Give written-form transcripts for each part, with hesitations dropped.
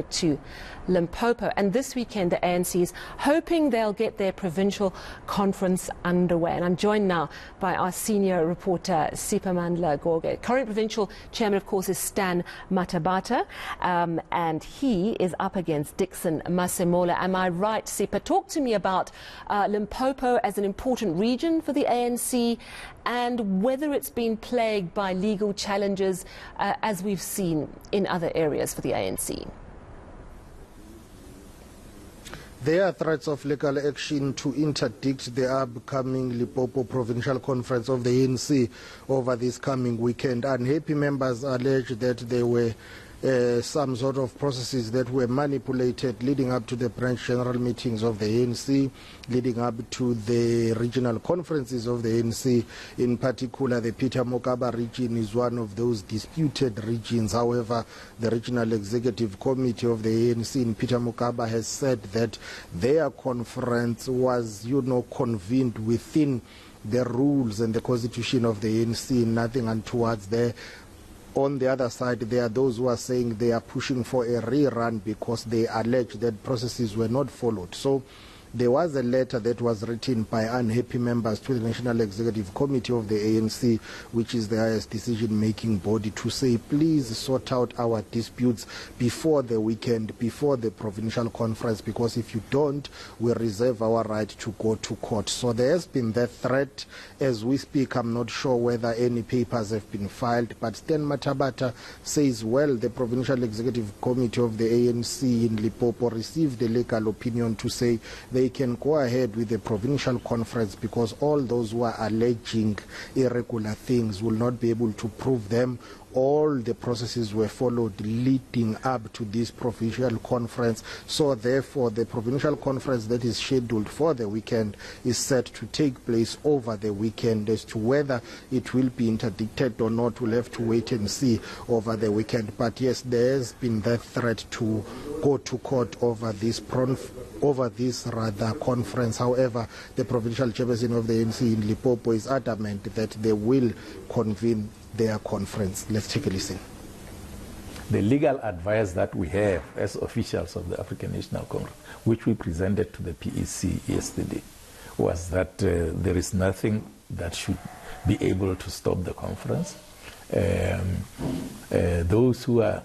to Limpopo, and this weekend the ANC is hoping they'll get their provincial conference underway. And I'm joined now by our senior reporter Siphamandla Goge. Current provincial chairman, of course, is Stan Mataba, and he is up against Drixon Massimo. Am I right, Sipa? Talk to me about Limpopo as an important region for the ANC and whether it's been plagued by legal challenges as we've seen in other areas for the ANC. There are threats of legal action to interdict the upcoming Limpopo Provincial Conference of the ANC over this coming weekend. Unhappy members allege that there were some sort of processes that were manipulated leading up to the branch general meetings of the ANC, leading up to the regional conferences of the ANC. In particular, the Mataba region is one of those disputed regions. However, the Regional Executive Committee of the ANC in Mataba has said that their conference was, convened within the rules and the constitution of the ANC, nothing untoward there. On the other side, there are those who are saying they are pushing for a rerun because they allege that processes were not followed. So there was a letter that was written by unhappy members to the National Executive Committee of the ANC, which is the highest decision-making body, to say, please sort out our disputes before the weekend, before the provincial conference, because if you don't, we reserve our right to go to court. So there has been that threat. As we speak, I'm not sure whether any papers have been filed, but Stan Mataba says, well, the Provincial Executive Committee of the ANC in Limpopo received the legal opinion to say they can go ahead with the provincial conference because all those who are alleging irregular things will not be able to prove them. All the processes were followed leading up to this provincial conference. So therefore, the provincial conference that is scheduled for the weekend is set to take place over the weekend. As to whether it will be interdicted or not, we'll have to wait and see over the weekend. But yes, there has been that threat to go to court over this conference. However, the provincial chairperson of the ANC in Limpopo is adamant that they will convene their conference. Let's take a listen. The legal advice that we have as officials of the African National Congress, which we presented to the PEC yesterday, was that there is nothing that should be able to stop the conference. Those who are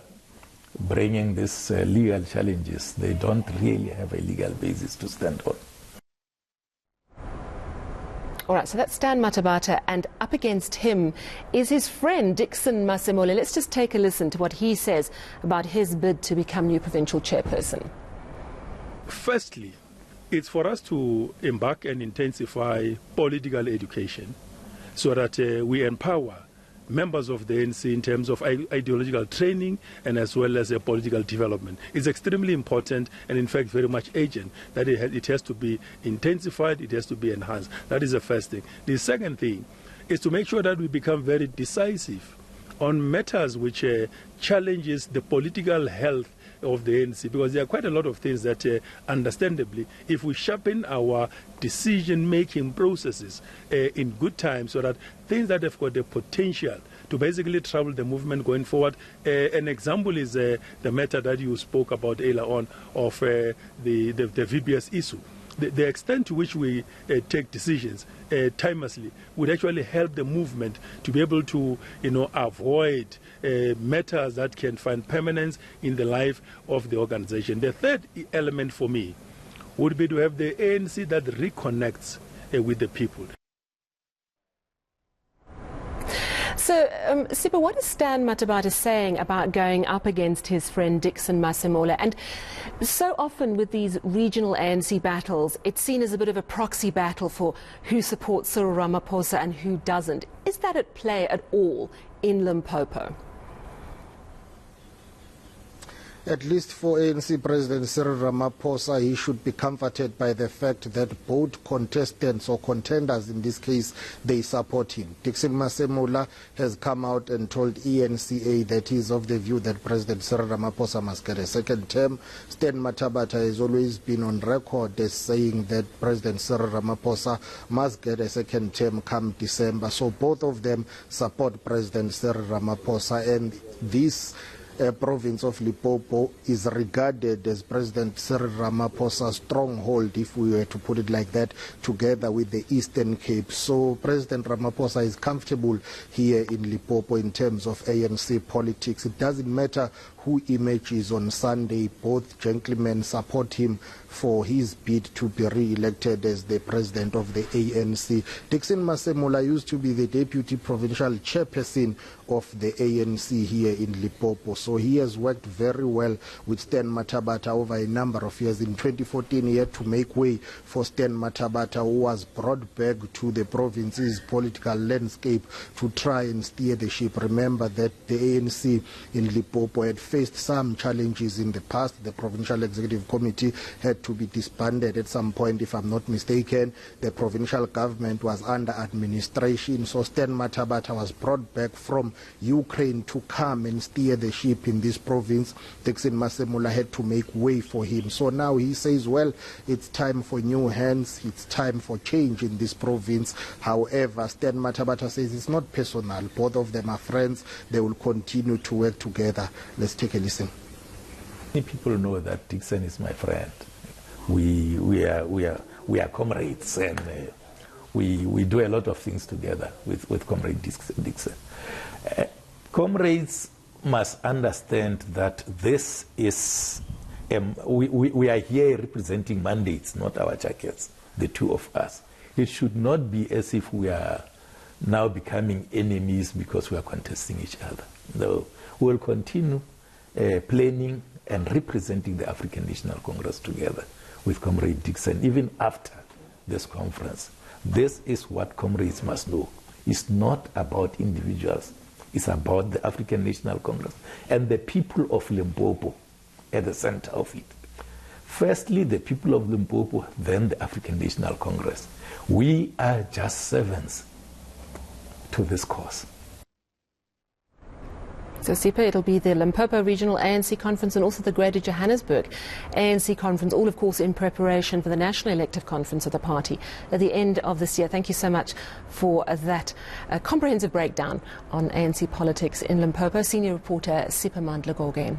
bringing these legal challenges, they don't really have a legal basis to stand on. All right, so that's Stan Mataba, and up against him is his friend Drixon Massimo. Let's just take a listen to what he says about his bid to become new provincial chairperson. Firstly, it's for us to embark and intensify political education so that we empower members of the ANC in terms of ideological training and as well as political development. It's extremely important and in fact very much urgent that it has to be intensified, it has to be enhanced. That is the first thing. The second thing is to make sure that we become very decisive on matters which challenges the political health of the ANC, because there are quite a lot of things that understandably, if we sharpen our decision-making processes in good time, so that things that have got the potential to basically trouble the movement going forward. An example is the matter that you spoke about earlier on of the VBS issue. The extent to which we take decisions timelessly would actually help the movement to be able to, avoid matters that can find permanence in the life of the organization. The third element for me would be to have the ANC that reconnects with the people. So, Sipa, what is Stan Mataba saying about going up against his friend Drixon Massimo? And so often with these regional ANC battles, it's seen as a bit of a proxy battle for who supports Cyril Ramaphosa and who doesn't. Is that at play at all in Limpopo? At least for ANC President Cyril Ramaphosa, he should be comforted by the fact that both contestants or contenders in this case, they support him. Drixon Massimo has come out and told eNCA that he is of the view that President Cyril Ramaphosa must get a second term. Stan Mataba has always been on record as saying that President Cyril Ramaphosa must get a second term come December. So both of them support President Cyril Ramaphosa, and this province of Limpopo is regarded as President Cyril Ramaphosa's stronghold, if we were to put it like that, together with the Eastern Cape. So President Ramaphosa is comfortable here in Limpopo in terms of ANC politics. It doesn't matter who emerges on Sunday. Both gentlemen support him for his bid to be re-elected as the president of the ANC. Drixon Massimo used to be the deputy provincial chairperson of the ANC here in Limpopo. So he has worked very well with Stan Mataba over a number of years. In 2014, he had to make way for Stan Mataba, who was brought back to the province's political landscape to try and steer the ship. Remember that the ANC in Limpopo had faced some challenges in the past. The Provincial Executive Committee had to be disbanded at some point, if I'm not mistaken. The provincial government was under administration, so Stan Mataba was brought back from Ukraine to come and steer the ship in this province. Drixon Massimo had to make way for him. So now he says, well, it's time for new hands, it's time for change in this province. However, Stan Mataba says it's not personal. Both of them are friends. They will continue to work together. Let's take a listen. Many people know that Drixon is my friend. We are comrades, and we do a lot of things together with Comrade Drixon. Comrades must understand that this is we are here representing mandates, not our jackets, the two of us. It should not be as if we are now becoming enemies because we are contesting each other. No, we will continue planning and representing the African National Congress together with Comrade Drixon, even after this conference. This is what comrades must know. It's not about individuals. It's about the African National Congress and the people of Limpopo at the center of it. Firstly, the people of Limpopo, then the African National Congress. We are just servants to this cause. So, Sipha, it'll be the Limpopo Regional ANC Conference and also the Greater Johannesburg ANC Conference, all, of course, in preparation for the National Elective Conference of the party at the end of this year. Thank you so much for that comprehensive breakdown on ANC politics in Limpopo. Senior reporter Siphamandla Goge.